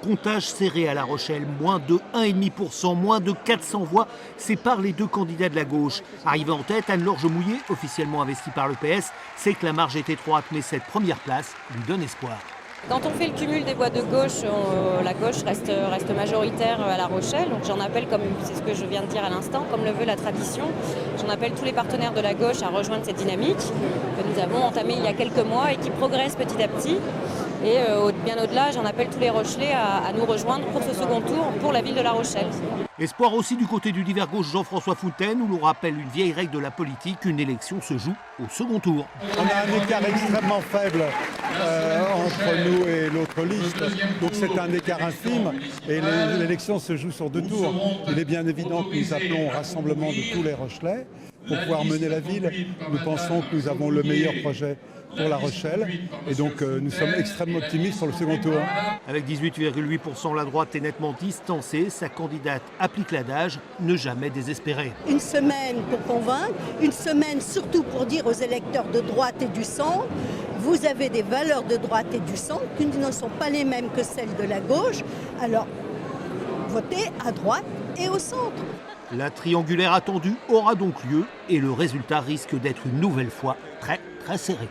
Comptage serré à La Rochelle, moins de 1,5%, moins de 400 voix séparent les deux candidats de la gauche. Arrivée en tête, Anne-Laure Jomouillet, officiellement investie par le PS, sait que la marge est étroite, mais cette première place lui donne espoir. Quand on fait le cumul des voix de gauche, la gauche reste majoritaire à La Rochelle. Donc j'en appelle, comme c'est ce que je viens de dire à l'instant, comme le veut la tradition, j'en appelle tous les partenaires de la gauche à rejoindre cette dynamique que nous avons entamée il y a quelques mois et qui progresse petit à petit. Et bien au-delà, j'en appelle tous les Rochelais à nous rejoindre pour ce second tour pour la ville de La Rochelle. Espoir aussi du côté du divers gauche Jean-François Fontaine, où l'on rappelle une vieille règle de la politique, une élection se joue au second tour. On a un écart extrêmement faible entre nous et l'autre liste, donc c'est un écart infime et l'élection se joue sur deux tours. Il est bien évident que nous appelons au rassemblement de tous les Rochelais pour pouvoir mener la ville. Nous pensons que nous avons le meilleur projet pour La Rochelle et donc nous sommes extrêmement optimistes sur le second tour. Avec 18,8%, la droite est nettement distancée. Sa candidate applique l'adage « ne jamais désespérer ». Une semaine pour convaincre, une semaine surtout pour dire aux électeurs de droite et du centre, vous avez des valeurs de droite et du centre qui ne sont pas les mêmes que celles de la gauche, alors votez à droite et au centre. La triangulaire attendue aura donc lieu et le résultat risque d'être une nouvelle fois très serré.